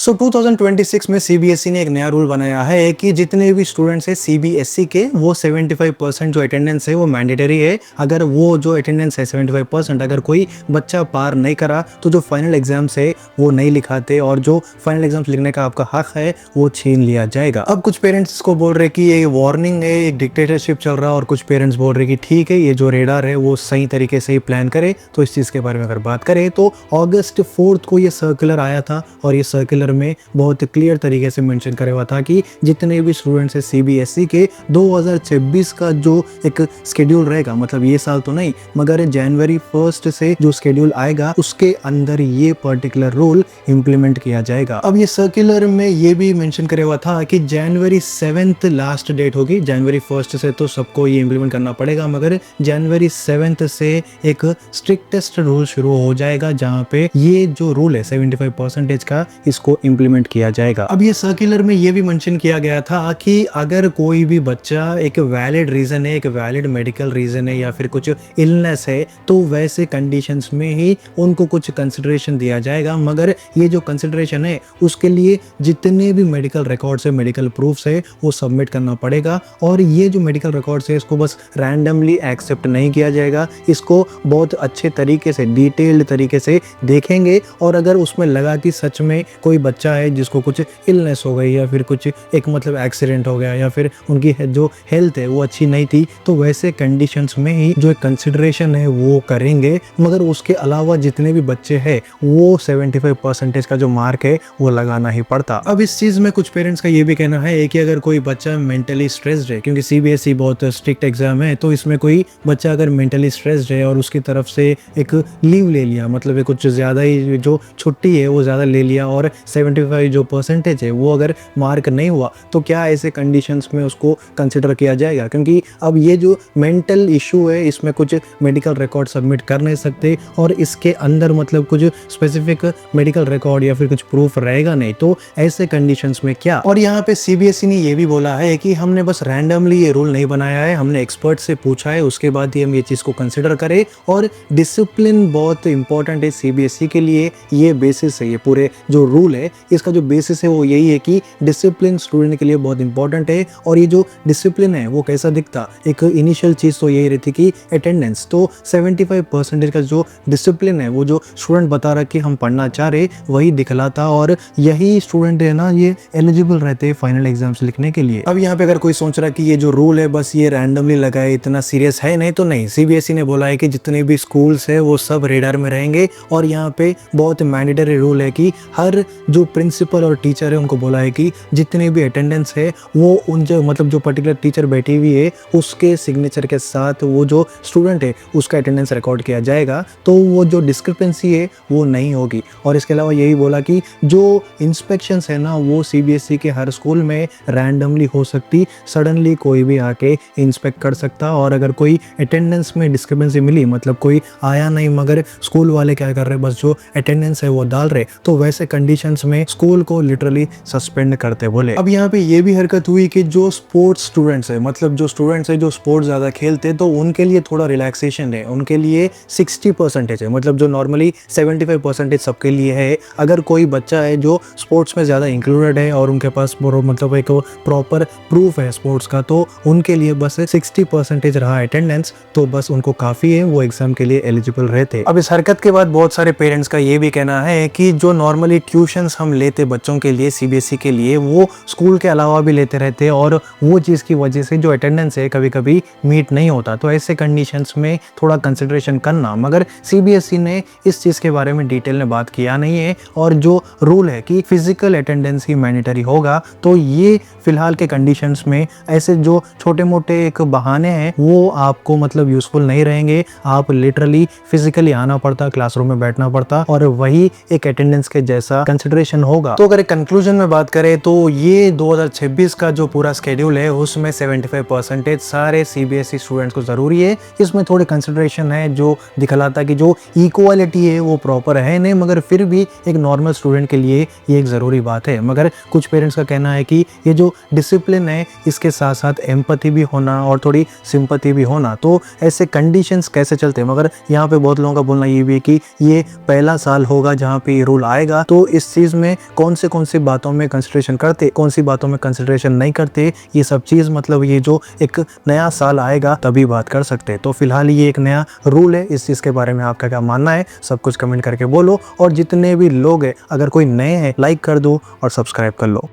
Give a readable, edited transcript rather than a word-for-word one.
2026 में सीबीएसई ने एक नया रूल बनाया है कि जितने भी स्टूडेंट्स हैं सीबीएसई के वो 75% जो अटेंडेंस है वो मैंडेटरी है। अगर वो जो अटेंडेंस है 75% अगर कोई बच्चा पार नहीं करा तो जो फाइनल एग्जाम्स है वो नहीं लिखाते और जो फाइनल एग्जाम्स लिखने का आपका हक है वो छीन लिया जाएगा। अब कुछ पेरेंट्स को बोल रहे कि ये वार्निंग है, एक डिक्टेटरशिप चल रहा है, और कुछ पेरेंट्स बोल रहे कि ठीक है ये जो रेडार है वो सही तरीके से ही प्लान करे। तो इस चीज़ के बारे में अगर बात करें तो अगस्त 4 को ये सर्कुलर आया था और ये सर्कुलर में बहुत क्लियर तरीके से मेंशन करे हुआ था कि जितने भी स्टूडेंट्स है सीबीएसई के 2026 का जो एक शेड्यूल रहेगा, मतलब ये साल तो नहीं मगर जनवरी 1 से जो शेड्यूल आएगा उसके अंदर ये पर्टिकुलर रूल इंप्लीमेंट किया जाएगा। अब ये सर्कुलर में ये भी मेंशन करे हुआ था कि जनवरी 7 लास्ट डेट होगी। जनवरी 1 से तो सबको ये इंप्लीमेंट करना पड़ेगा मगर जनवरी 7 से एक स्ट्रिक्टेस्ट रूल शुरू हो जाएगा जहाँ पे ये जो रूल है 75% का इसको इंप्लीमेंट किया जाएगा। अब ये सर्कुलर में ये भी मेंशन किया गया था कि अगर कोई भी बच्चा एक वैलिड रीजन है, एक वैलिड मेडिकल रीजन है या फिर कुछ इलनेस है तो वैसे कंडीशंस में ही उनको कुछ कंसिडरेशन दिया जाएगा। मगर ये जो कंसिडरेशन है उसके लिए जितने भी मेडिकल रिकॉर्ड्स है, मेडिकल प्रूफ्स है वो सबमिट करना पड़ेगा और ये जो मेडिकल रिकॉर्ड्स है इसको बस रैंडमली एक्सेप्ट नहीं किया जाएगा। इसको बहुत अच्छे तरीके से, डिटेल्ड तरीके से देखेंगे और अगर उसमें लगा कि सच में कोई बच्चा है जिसको कुछ इलनेस हो गई या फिर कुछ एक मतलब एक्सीडेंट हो गया या फिर उनकी जो हेल्थ है वो अच्छी नहीं थी तो वैसे कंडीशंस में ही जो कंसिडरेशन है वो करेंगे। मगर उसके अलावा जितने भी बच्चे हैं वो 75% का जो मार्क है वो लगाना ही पड़ता। अब इस चीज में कुछ पेरेंट्स का ये भी कहना है कि अगर कोई बच्चा मेंटली स्ट्रेस्ड है, क्योंकि सीबीएसई बहुत स्ट्रिक्ट एग्जाम है, तो इसमें कोई बच्चा अगर मेंटली स्ट्रेस्ड है और उसकी तरफ से एक लीव ले लिया, मतलब कुछ ज्यादा ही जो छुट्टी है वो ज्यादा ले लिया और 75 जो परसेंटेज है वो अगर मार्क नहीं हुआ तो क्या ऐसे कंडीशंस में उसको कंसिडर किया जाएगा? क्योंकि अब ये जो मेंटल इशू है इसमें कुछ मेडिकल रिकॉर्ड सबमिट कर नहीं सकते और इसके अंदर मतलब कुछ स्पेसिफिक मेडिकल रिकॉर्ड या फिर कुछ प्रूफ रहेगा नहीं, तो ऐसे कंडीशंस में क्या? और यहाँ पे सीबीएसई ने ये भी बोला है कि हमने बस रैंडमली ये रूल नहीं बनाया है, हमने एक्सपर्ट से पूछा है, उसके बाद ही हम ये चीज़ को कंसिडर करें। और डिसिप्लिन बहुत इंपॉर्टेंट है सीबीएसई के लिए, ये बेसिस है, ये पूरे जो रूल है इसका जो बेसिस है वो यही है कि डिसिप्लिन स्टूडेंट के लिए बहुत इंपॉर्टेंट है। और ये जो डिसिप्लिन है वो कैसा दिखता, एक इनिशियल चीज़ तो यही रहती कि अटेंडेंस, तो 75% का जो डिसिप्लिन है वो जो स्टूडेंट बता रहा कि हम पढ़ना चाह रहे वही दिखलाता और यही स्टूडेंट है ना ये एलिजिबल रहते हैं फाइनल एग्जाम्स लिखने के लिए। अब यहाँ पे अगर कोई सोच रहा कि ये जो रूल है बस ये रैंडमली लगा है, इतना सीरियस है, नहीं तो नहीं। सीबीएसई ने बोला है कि जितने भी स्कूल्स है वो सब रेडार में रहेंगे और यहाँ पे बहुत मैंडेटरी रूल है कि हर जो प्रिंसिपल और टीचर है उनको बोला है कि जितने भी अटेंडेंस है वो उन जो मतलब जो पर्टिकुलर टीचर बैठी हुई है उसके सिग्नेचर के साथ वो जो स्टूडेंट है उसका अटेंडेंस रिकॉर्ड किया जाएगा, तो वो जो डिस्क्रिपेंसी है वो नहीं होगी। और इसके अलावा यही बोला कि जो इंस्पेक्शंस है ना वो सीबीएसई के हर स्कूल में रैंडमली हो सकती, सडनली कोई भी आके इंस्पेक्ट कर सकता और अगर कोई अटेंडेंस में डिस्क्रिपेंसी मिली, मतलब कोई आया नहीं मगर स्कूल वाले क्या कर रहे बस जो अटेंडेंस है वो डाल रहे, तो वैसे कंडीशंस में स्कूल को लिटरली सस्पेंड करते बोले। अब यहाँ पे ये भी हरकत हुई कि जो स्पोर्ट्स स्टूडेंट्स है, मतलब जो स्टूडेंट्स है जो स्पोर्ट्स ज्यादा खेलते तो उनके लिए थोड़ा रिलैक्सेशन है, उनके लिए 60% है, मतलब जो नॉर्मली 75% सबके लिए है। अगर कोई बच्चा है जो स्पोर्ट्स में ज्यादा इंक्लूडेड है और उनके पास मतलब एक प्रॉपर प्रूफ है स्पोर्ट्स का, तो उनके लिए बस 60% रहा अटेंडेंस तो बस उनको काफी है, वो एग्जाम के लिए एलिजिबल रहते। अब इस हरकत के बाद बहुत सारे पेरेंट्स का ये भी कहना है कि जो नॉर्मली ट्यूशंस हम लेते बच्चों के लिए सीबीएसई के लिए वो स्कूल के अलावा भी लेते रहते और वो चीज़ की वजह से जो अटेंडेंस है कभी कभी मीट नहीं होता, तो ऐसे कंडीशंस में थोड़ा कंसिडरेशन करना। मगर सीबीएसई ने इस चीज़ के बारे में डिटेल में बात किया नहीं है और जो रूल है कि फिजिकल अटेंडेंस ही मैंडेटरी होगा, तो ये फिलहाल के कंडीशंस में ऐसे जो छोटे मोटे एक बहाने हैं वो आपको मतलब यूजफुल नहीं रहेंगे। आप लिटरली फिजिकली आना पड़ता, क्लासरूम में बैठना पड़ता और वही एक अटेंडेंस के जैसा कंसिडरेशन होगा। तो अगर कंक्लूजन में बात करें तो ये 2026 का जो पूरा स्केड्यूल है उसमें 75% सारे सीबीएसई स्टूडेंट्स को जरूरी है। इसमें थोड़े कंसिडरेशन है जो दिखलाता कि जो इक्वालिटी है वो प्रॉपर है नहीं, मगर फिर भी एक नॉर्मल स्टूडेंट के लिए ये एक ज़रूरी बात है। मगर कुछ पेरेंट्स का कहना है कि ये जो जो डिसिप्लिन है इसके साथ साथ एम्पैथी भी होना और थोड़ी सिंपैथी भी होना। तो ऐसे कंडीशंस कैसे चलते हैं, मगर यहाँ पे बहुत लोगों का बोलना ये भी है कि ये पहला साल होगा जहाँ पे ये रूल आएगा, तो इस चीज़ में कौन सी बातों में कंसिडरेशन करते, कौन सी बातों में कंसिडरेशन नहीं करते, ये सब चीज़ मतलब ये जो एक नया साल आएगा तभी बात कर सकते हैं। तो फिलहाल ये एक नया रूल है, इस चीज़ के बारे में आपका क्या मानना है सब कुछ कमेंट करके बोलो। और जितने भी लोग हैं अगर कोई नए हैं लाइक कर दो और सब्सक्राइब कर लो।